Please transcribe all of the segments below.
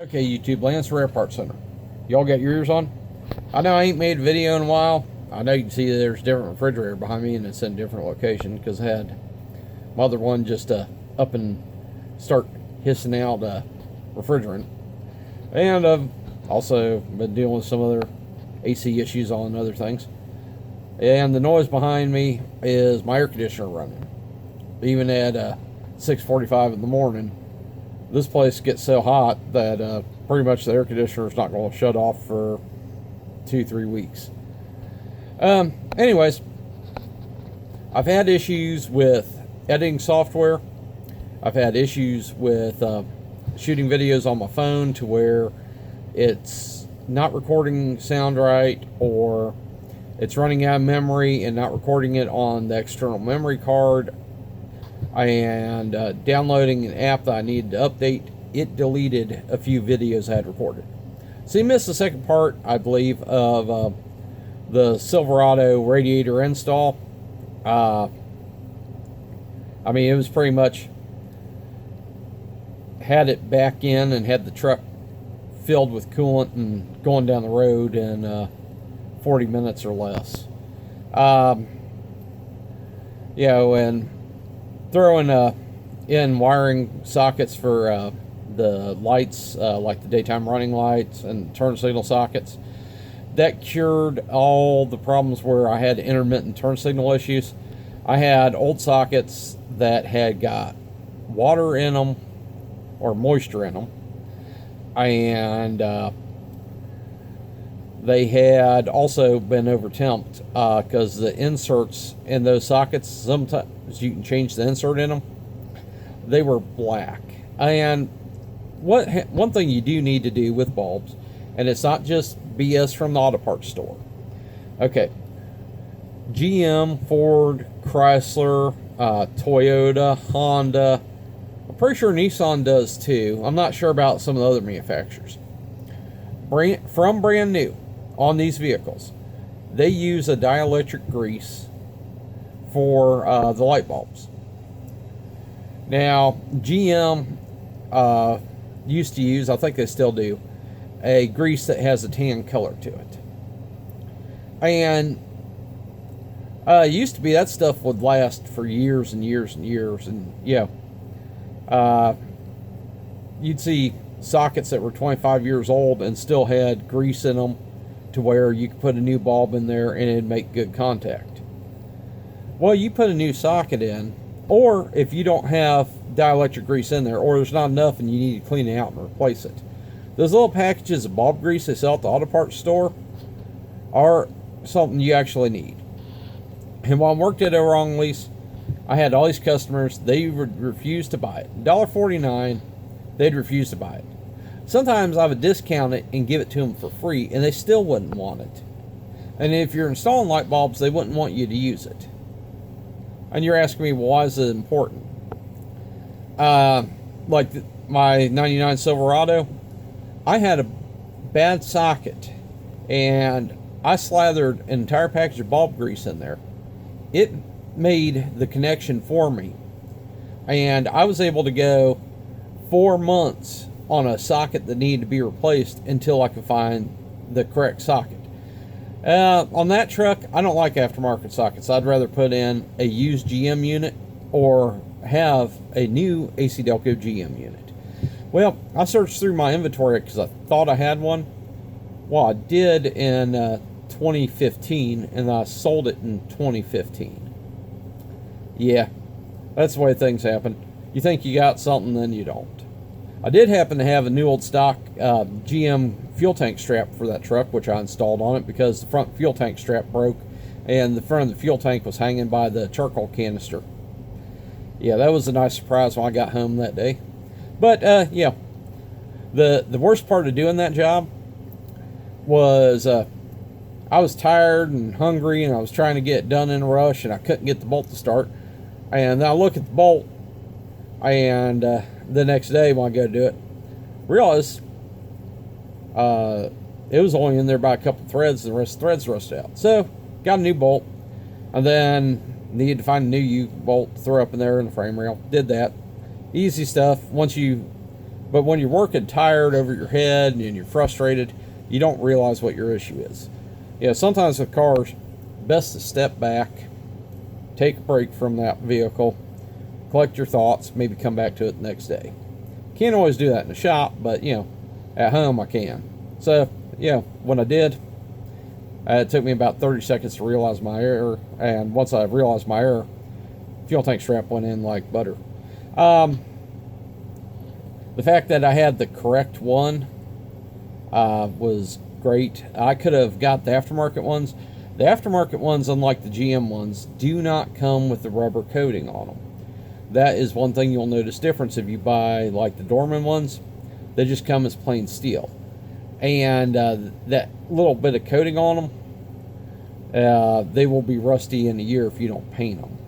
Okay, YouTube, Lance Rare Parts Center. Y'all got your ears on? I know I ain't made a video in a while. I know you can see there's a different refrigerator behind me and it's in a different location because I had my other one just up and start hissing out refrigerant. And I've also been dealing with some other AC issues on other things. And the noise behind me is my air conditioner running. Even at 6:45 in the morning, this place gets so hot that pretty much the air conditioner is not going to shut off for 2-3 weeks. Anyways, I've had issues with editing software. I've had issues with shooting videos on my phone to where it's not recording sound right, or it's running out of memory and not recording it on the external memory card, and downloading an app that I needed to update, it deleted a few videos I had recorded. So you missed the second part, I believe, of the Silverado radiator install. I mean, it was pretty much had it back in and had the truck filled with coolant and going down the road in 40 minutes or less. And throwing in wiring sockets for the lights, like the daytime running lights and turn signal sockets. That cured all the problems where I had intermittent turn signal issues. I had old sockets that had got water in them or moisture in them, and they had also been over temped because the inserts in those sockets, sometimes you can change the insert in them, they were black. And one thing you do need to do with bulbs, and it's not just BS from the auto parts store. Okay, GM, Ford, Chrysler, Toyota, Honda, I'm pretty sure Nissan does too. I'm not sure about some of the other manufacturers. Brand new on these vehicles, they use a dielectric grease for the light bulbs. Now, GM used to use, I think they still do, a grease that has a tan color to it. And it used to be that stuff would last for years and years and years. And yeah, you'd see sockets that were 25 years old and still had grease in them to where you could put a new bulb in there and it'd make good contact. Well, you put a new socket in, or if you don't have dielectric grease in there, or there's not enough and you need to clean it out and replace it, those little packages of bulb grease they sell at the auto parts store are something you actually need. And while I worked at O'Wrong Lease, I had all these customers, they would refuse to buy it. $1.49, they'd refuse to buy it. Sometimes I would discount it and give it to them for free, and they still wouldn't want it. And if you're installing light bulbs, they wouldn't want you to use it. And you're asking me, well, why is it important? My 99 Silverado, I had a bad socket, and I slathered an entire package of bulb grease in there. It made the connection for me, and I was able to go 4 months on a socket that needed to be replaced until I could find the correct socket. On that truck, I don't like aftermarket sockets. I'd rather put in a used GM unit or have a new AC Delco GM unit. Well, I searched through my inventory because I thought I had one. Well, I did in 2015, and I sold it in 2015. Yeah, that's the way things happen. You think you got something, then you don't. I did happen to have a new old stock GM fuel tank strap for that truck, which I installed on it because the front fuel tank strap broke and the front of the fuel tank was hanging by the charcoal canister. Yeah, that was a nice surprise when I got home that day. But yeah, the worst part of doing that job was I was tired and hungry, and I was trying to get it done in a rush, and I couldn't get the bolt to start. And then I look at the bolt, and the next day when I go to do it, realize it was only in there by a couple threads, and the rest of the threads rusted out. So got a new bolt, and then needed to find a new U bolt to throw up in there in the frame rail. Did that. Easy stuff. Once you But when you're working tired over your head and you're frustrated, you don't realize what your issue is. Sometimes with cars, best to step back, take a break from that vehicle, collect your thoughts, maybe come back to it the next day. Can't always do that in the shop, but at home I can. So when I did, it took me about 30 seconds to realize my error, and once I realized my error, fuel tank strap went in like butter. The fact that I had the correct one was great. I could have got the aftermarket ones. The aftermarket ones, unlike the GM ones, do not come with the rubber coating on them. That is one thing you'll notice difference if you buy like the Dorman ones. They just come as plain steel. And that little bit of coating on them, they will be rusty in a year if you don't paint them.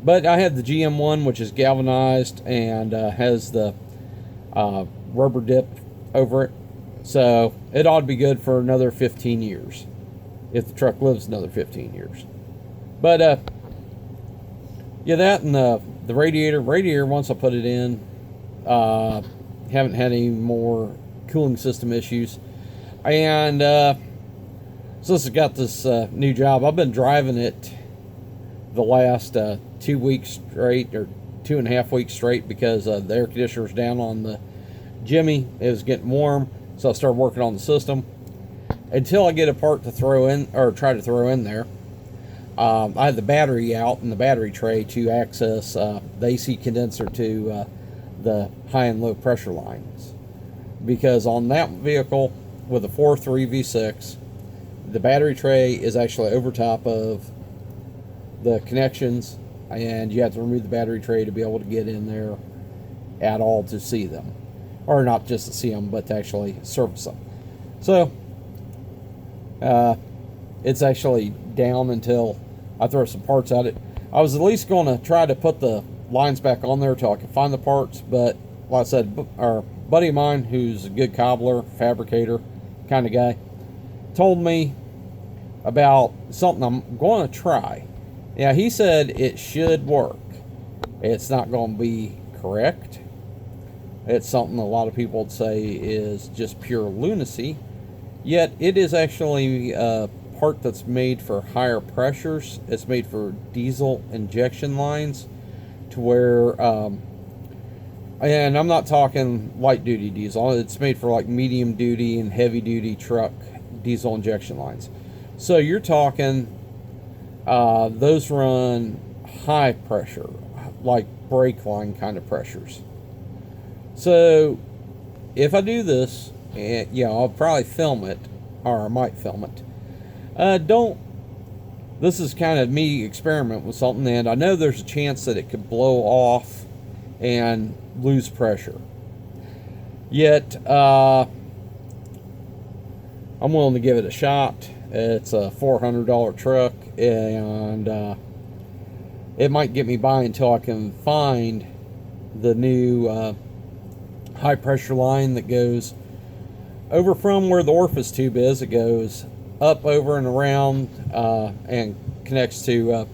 But I had the GM one, which is galvanized and has the rubber dip over it. So it ought to be good for another 15 years. If the truck lives another 15 years. But that and the radiator, once I put it in, haven't had any more cooling system issues. And since I got this new job, I've been driving it the last 2 weeks straight, or 2.5 weeks straight, because the air conditioner was down on the Jimmy. It was getting warm, so I started working on the system. Until I get a part to throw in, or try to throw in there, I had the battery out in the battery tray to access the AC condenser to the high and low pressure lines. Because on that vehicle with a 4.3 V6, the battery tray is actually over top of the connections, and you have to remove the battery tray to be able to get in there at all to see them. Or not just to see them, but to actually service them. So it's actually down until I throw some parts at it. I was at least going to try to put the lines back on there till I could find the parts, but like I said, our buddy of mine, who's a good cobbler, fabricator kind of guy, told me about something I'm going to try. He said it should work. It's not going to be correct. It's something a lot of people would say is just pure lunacy. Yet it is actually a part that's made for higher pressures. It's made for diesel injection lines, to where, and I'm not talking light duty diesel. It's made for like medium duty and heavy duty truck diesel injection lines. So you're talking, those run high pressure, like brake line kind of pressures. So if I do this, I'll probably film it, or I might film it. This is kind of me experiment with something, and I know there's a chance that it could blow off and lose pressure. Yet, I'm willing to give it a shot. It's a $400 truck, and it might get me by until I can find the new high pressure line that goes over from where the orifice tube is. It goes up, over, and around, and connects to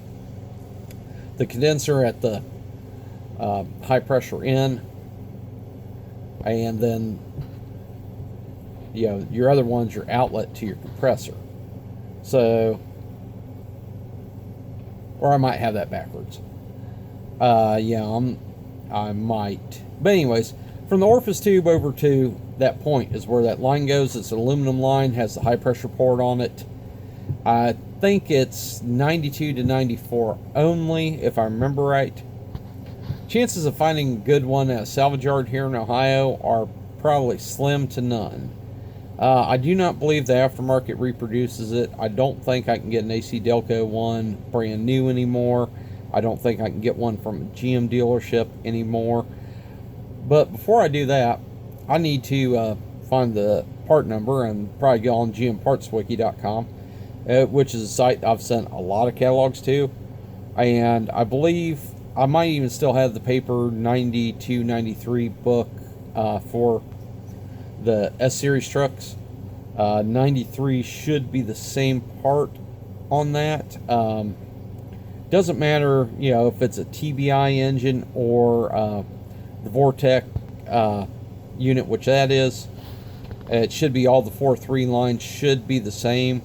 the condenser at the high pressure end, and then your other one's your outlet to your compressor. So, or I might have that backwards. I might. But anyways, from the orifice tube over to that point is where that line goes. It's an aluminum line, has the high pressure port on it. I think it's 92 to 94 only, if I remember right. Chances of finding a good one at a salvage yard here in Ohio are probably slim to none. I do not believe the aftermarket reproduces it. I don't think I can get an AC Delco one brand new anymore. I don't think I can get one from a GM dealership anymore. But before I do that, I need to find the part number and probably go on gmpartswiki.com, which is a site I've sent a lot of catalogs to. And I believe I might even still have the paper 92, 93 book for the S-Series trucks. 93 should be the same part on that. Doesn't matter, if it's a TBI engine or the Vortec unit, which that is. It should be all the 4.3 lines should be the same.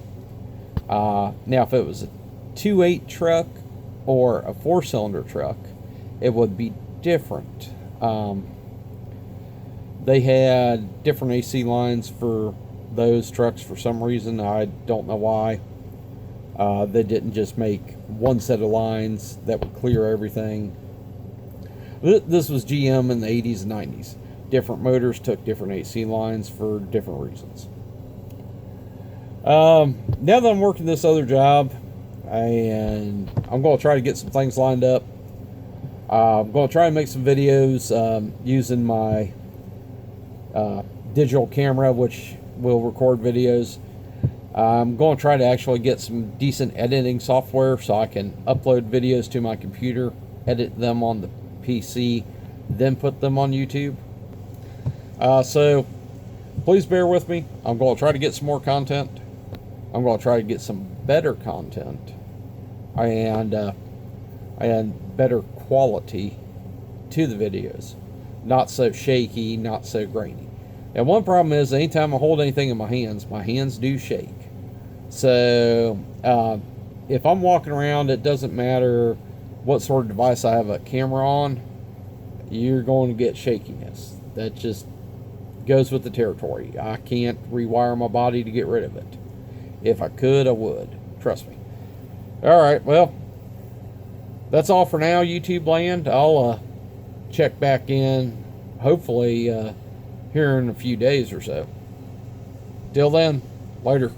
Now, if it was a 2.8 truck or a 4-cylinder truck, it would be different. They had different AC lines for those trucks for some reason. I don't know why. They didn't just make one set of lines that would clear everything. This was GM in the 80s and 90s. Different motors took different AC lines for different reasons. Now that I'm working this other job, and I'm going to try to get some things lined up. I'm going to try and make some videos using my digital camera, which will record videos. I'm going to try to actually get some decent editing software so I can upload videos to my computer, edit them on the PC, then put them on YouTube. So please bear with me. I'm going to try to get some more content. I'm going to try to get some better content and better quality to the videos. Not so shaky, not so grainy. And one problem is anytime I hold anything in my hands do shake. So if I'm walking around, it doesn't matter what sort of device I have a camera on, you're going to get shakiness. That just goes with the territory. I can't rewire my body to get rid of it. If I could, I would. Trust me. Alright, well, that's all for now, YouTube land. I'll check back in, hopefully, here in a few days or so. Till then, later.